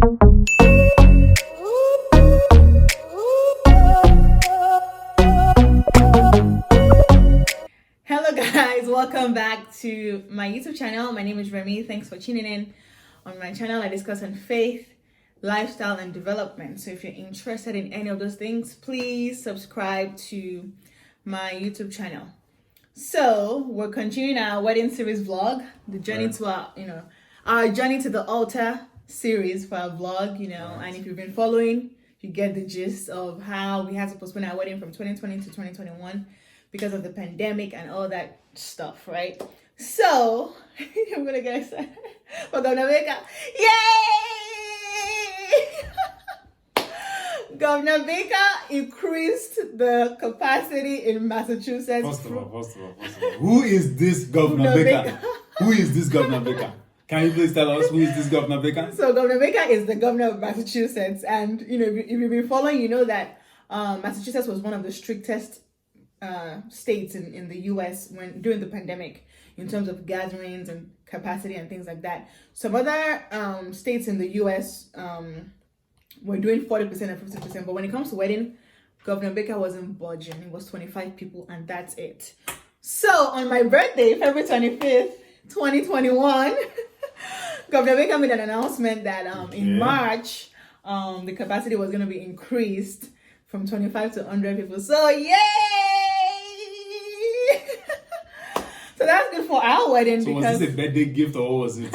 Hello guys, welcome back to my YouTube channel. My name is Remy. Thanks for tuning in. On my channel, I discuss on faith, lifestyle, and development. So if you're interested in any of those things, please subscribe to my YouTube channel. So we're continuing our wedding series vlog, the journey to our journey to the altar series for our vlog, and if you've been following, you get the gist of how we had to postpone our wedding from 2020 to 2021 because of the pandemic and all that stuff, right? So I'm gonna get excited for Governor Baker. Yay! Governor Baker increased the capacity in Massachusetts. First of all, who is this Governor Baker? Who is this Governor Baker? Can you please tell us who is this Governor Baker? So Governor Baker is the governor of Massachusetts, and if you've been following, you know that Massachusetts was one of the strictest states in the US during the pandemic in terms of gatherings and capacity and things like that. Some other states in the US were doing 40% and 50%, but when it comes to wedding, Governor Baker wasn't budging. It was 25 people and that's it. So on my birthday, February 25th, 2021, Governor Baker made an announcement that in March the capacity was going to be increased from 25 to 100 people. So yay! So that's good for our wedding. So was this a birthday gift or what was it?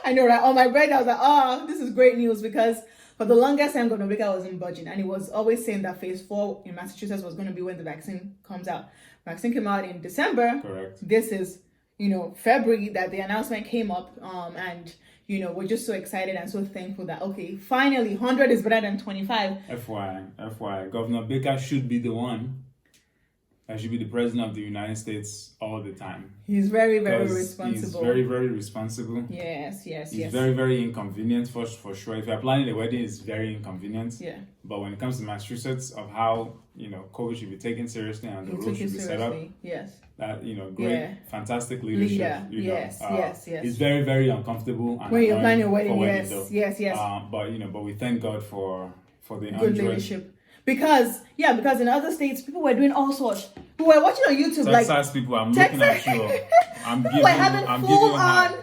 I know, right? On my birthday, I was like, oh, this is great news, because for the longest time, Governor Baker wasn't budging, and he was always saying that phase 4 in Massachusetts was going to be when the vaccine comes out. Vaccine came out in December. Correct. This is, February that the announcement came up, and we're just so excited and so thankful that, okay, finally 100 is better than 25. FYI, Governor Baker should be the one that should be the president of the United States all the time. He's very, very responsible. He's very, very responsible. Yes. He's very, very inconvenient for sure. If you're planning a wedding, it's very inconvenient. Yeah. But when it comes to Massachusetts, of how COVID should be taken seriously and the rules should be set up. Yes. That great, fantastic leadership. Yes. It's very, very uncomfortable. And when you're planning a wedding, yes. But we thank God for the good leadership. Because in other states, people were doing all sorts. We were watching on YouTube, Texas people, I'm looking at you. People were having full-on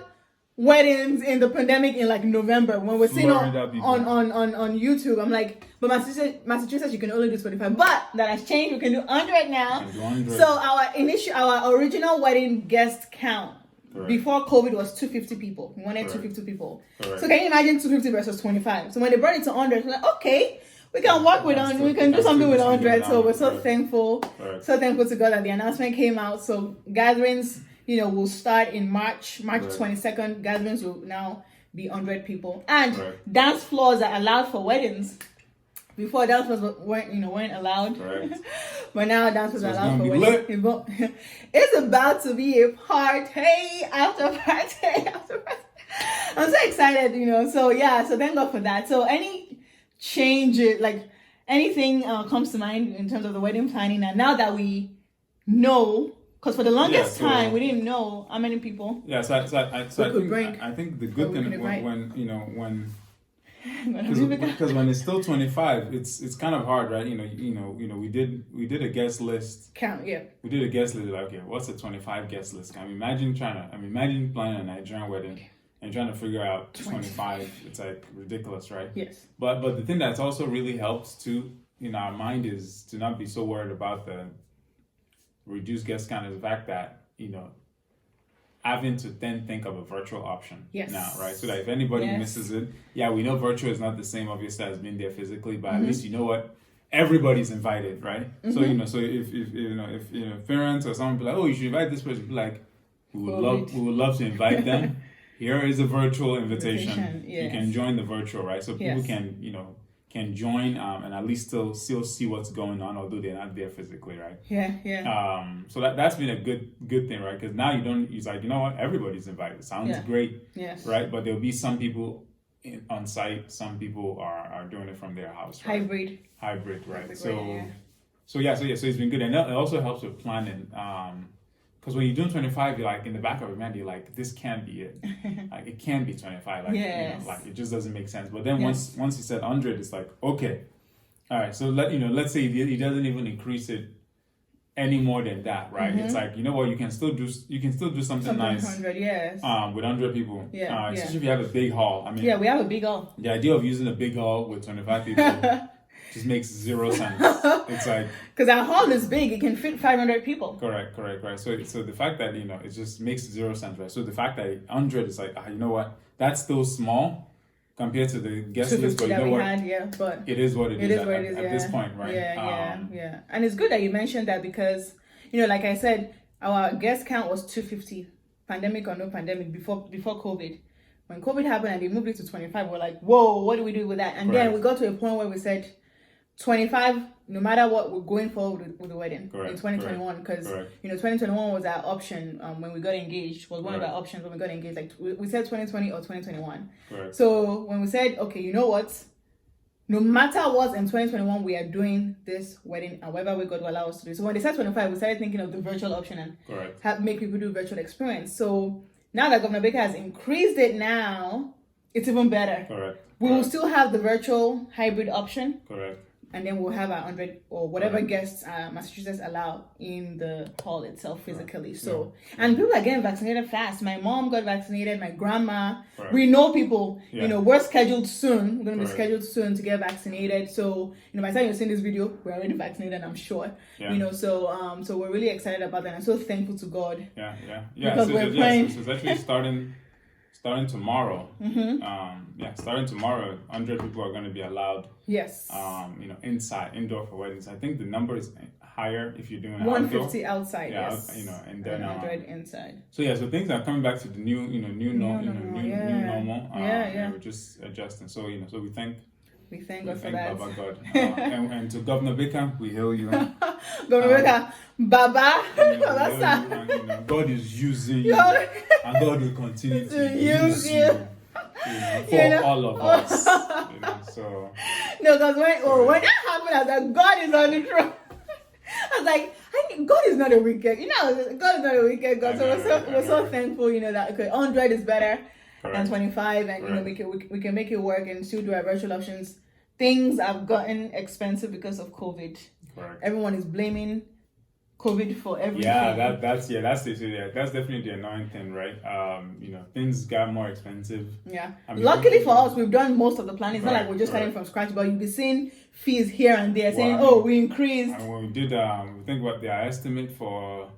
weddings in the pandemic in November when we're seeing on YouTube. I'm like, but Massachusetts, you can only do 25. But that has changed. We can do 100 now. 100. So our original wedding guest count before COVID was 250 people. We wanted 250 people. Correct. So can you imagine 250 versus 25? So when they brought it to 100, we're like, okay. We can work with on. We can do something with 100. So we're so thankful, so thankful to God that the announcement came out. So gatherings, will start in March 22nd. Gatherings will now be 100 people, and dance floors are allowed for weddings. Before, dance floors weren't allowed, but now dance floors are allowed for weddings. It's about to be a party after party after party. I'm so excited, So so thank God for that. So change it, anything comes to mind in terms of the wedding planning, and now that we know, because for the longest time we didn't know how many people I think the good thing when because when it's still 25, it's kind of hard, right? We did a guest list count. We did a guest list, okay, what's a 25 guest list? Imagine planning a Nigerian wedding and trying to figure out 25, it's ridiculous, right? Yes. But the thing that's also really helps too in our mind is to not be so worried about the reduced guest count, is the fact that, having to then think of a virtual option now, right? So that if anybody misses it, we know virtual is not the same, obviously, as being there physically, but at least you know what? Everybody's invited, right? So, so if parents or someone be like, oh, you should invite this person, be like, we would love to invite them. Here is a virtual invitation. Yes. You can join the virtual, right? So people can join and at least still see what's going on, although they're not there physically, right? So that's been a good thing, right? Because now it's like, you know what? Everybody's invited. Sounds great, right? But there'll be some people on site. Some people are doing it from their house. Right? Hybrid, right? So it's been good, and it also helps with planning. because when you're doing 25, you're like in the back of your mind, you're like, this can't be it. Like it can't be 25. Like, Yes. like it just doesn't make sense. But then Yes. once he said 100, it's like, okay, all right. So let's say he doesn't even increase it any more than that, right? It's like, you know what, you can still do something nice. 100, yes. With 100 people. Yeah, Especially if you have a big hall. I mean, Yeah, we have a big goal. the idea of using a big hall with 25 people just makes zero sense. It's like, Because our hall is big, it can fit 500 people. correct. So the fact that, it just makes zero sense, right? So the fact that 100 is like, you know what, that's still small compared to the guest list, 250 but you that know we what, had, yeah, but it is what it is at this yeah. point, right? Yeah. And it's good that you mentioned that because, like I said, our guest count was 250, pandemic or no pandemic, before COVID. When COVID happened and they moved it to 25, we're like, whoa, what do we do with that? And then we got to a point where we said 25, no matter what, we're going forward with the wedding in 2021, because 2021 was our option when we got engaged, was one of our options when we got engaged. Like we said 2020 or 2021. So when we said, okay, you know what, no matter what, in 2021 we are doing this wedding, however we God will allow us to do. So when they said 25, we started thinking of the virtual option and make people do virtual experience. So now that Governor Baker has increased it, now it's even better. We will still have the virtual hybrid option. And then we'll have 100 or whatever guests Massachusetts allow in the hall itself physically. So, and people are getting vaccinated fast. My mom got vaccinated, my grandma. We know people, we're scheduled soon. We're going to be scheduled soon to get vaccinated. So, by the time you're seeing this video, we're already vaccinated, I'm sure. So we're really excited about that. I'm so thankful to God. Because we're praying. So it's actually starting tomorrow. Starting tomorrow, 100 people are going to be allowed. Yes. Inside, indoor for weddings. I think the number is higher if you're doing it 150 outdoor. outside. Yes. And then 100 inside. So things are coming back to the new normal. We're just adjusting. So so we thank God for that. Baba God. And to Governor Baker, we hail you. Governor Baker, Baba. God is using you, and God will continue to use you. For all of us. So no, because when that happened, I was like, God is on the throne. I was like, God is not a wicked. God is not a wicked God. So we're so thankful, that 100 is better than 25, and we can make it work and still do our virtual options. Things have gotten expensive because of COVID. Everyone is blaming COVID for everything. That's definitely the annoying thing, right? Things got more expensive. Luckily for us, we've done most of the planning. It's not like we're just starting from scratch, but you'll be seeing fees here and there saying, we increased. And when we did, we think about their estimate for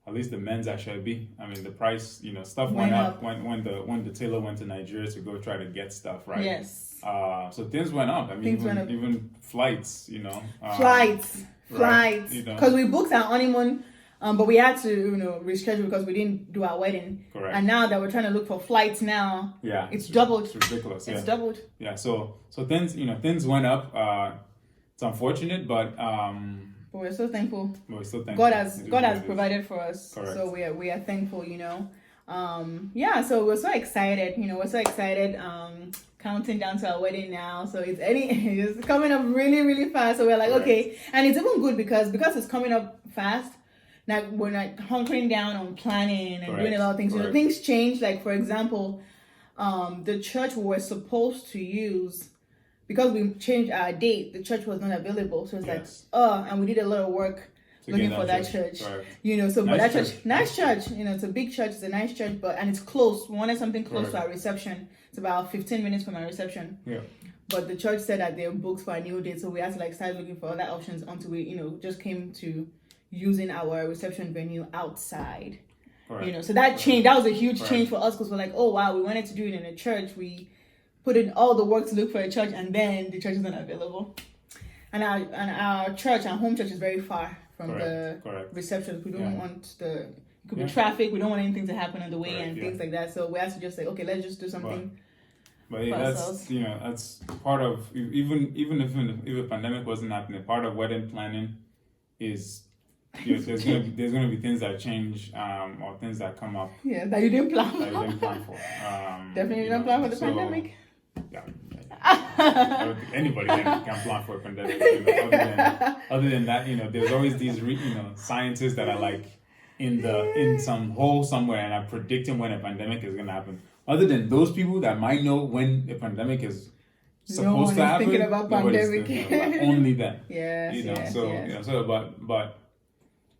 at least the men's HIB. I mean, the price, stuff went up when the tailor went to Nigeria to go try to get stuff, right? Yes. So things went up. I mean, even flights, Flights, because we booked our honeymoon, but we had to reschedule because we didn't do our wedding. And now that we're trying to look for flights now, it's doubled. It's ridiculous. It's doubled. So things went up. It's unfortunate, but we're so thankful. God has provided for us. So we are thankful. So we're so excited. We're so excited. Counting down to our wedding now, so it's coming up really, really fast. So we're like, okay, and it's even good because it's coming up fast. Like we're not hunkering down on planning and doing a lot of things. Things change. Like for example, the church we were supposed to use, because we changed our date, the church was not available. So it's like, and we did a lot of work looking for that church. So but that church, nice church. It's a big church. It's a nice church, and it's close. We wanted something close to our reception. It's about 15 minutes from our reception. But the church said that they're booked for a new date, so we had to start looking for other options until we, just came to using our reception venue outside. So that change, that was a huge change for us because we're like, oh wow, we wanted to do it in a church. We put in all the work to look for a church, and then the church is not available. And our church, our home church, is very far from the reception. We don't want it could be traffic. We don't want anything to happen on the way and things like that. So we have to just say, okay, let's just do something. But that's part of even if a pandemic wasn't happening, part of wedding planning is there's gonna be things that change or things that come up. That you didn't plan. For. Definitely didn't plan for the pandemic. I don't think anybody can plan for a pandemic. Other than that, there's always these scientists that are like, in some hole somewhere and are predicting when a pandemic is gonna happen. Other than those people that might know when a pandemic is supposed to happen, thinking about pandemic. thinking about only then. Yes, You know, yes, so yes. you know, so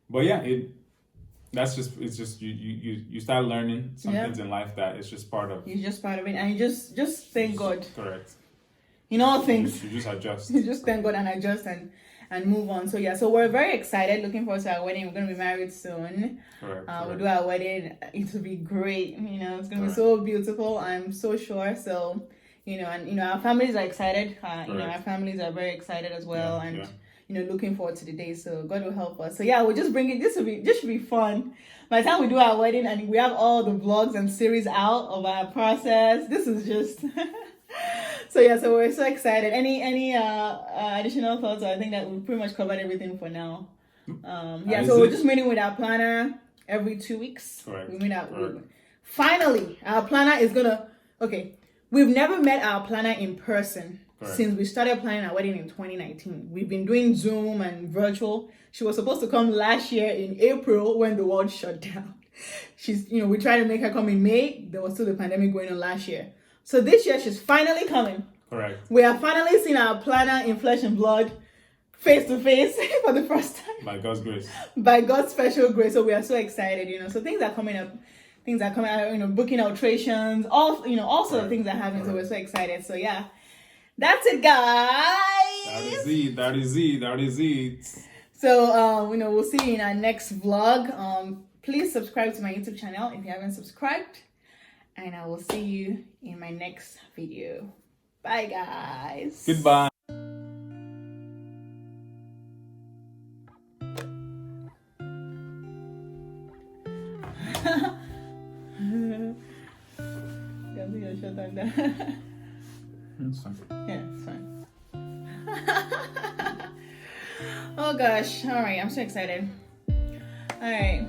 but yeah, it's just you start learning some things in life that it's just part of. You're just part of it, and you just thank God. Correct. In all things, You just adjust. you just thank God and adjust and move on. So yeah, so we're very excited, looking forward to our wedding. We're gonna be married soon. Correct. We'll do our wedding. It will be great. You know, it's gonna be so beautiful. I'm so sure. So, you know, and you know, our families are excited. You know, our families are very excited as well, and you know, looking forward to the day. So God will help us. So yeah, we'll just bring it. This should be fun. By the time we do our wedding and we have all the vlogs and series out of our process, this is just. So yeah, so we're so excited. Any additional thoughts? I think that we've pretty much covered everything for now. Yeah, so we're just meeting with our planner every 2 weeks. Correct. We meet finally, our planner is gonna. Okay, we've never met our planner in person since we started planning our wedding in 2019. We've been doing Zoom and virtual. She was supposed to come last year in April when the world shut down. We tried to make her come in May. There was still the pandemic going on last year. So this year she's finally coming. Correct. We are finally seeing our planner in flesh and blood, face to face for the first time. By God's grace. By God's special grace. So we are so excited, you know. So things are coming up. Things are coming out, you know, booking alterations, all sort of things are happening. So we're so excited. So yeah. That's it, guys. That is it. So you know, we'll see you in our next vlog. Please subscribe to my YouTube channel if you haven't subscribed. And I will see you in my next video. Bye, guys. Goodbye. That's fine. Yeah, it's fine. Oh gosh. All right, I'm so excited. All right.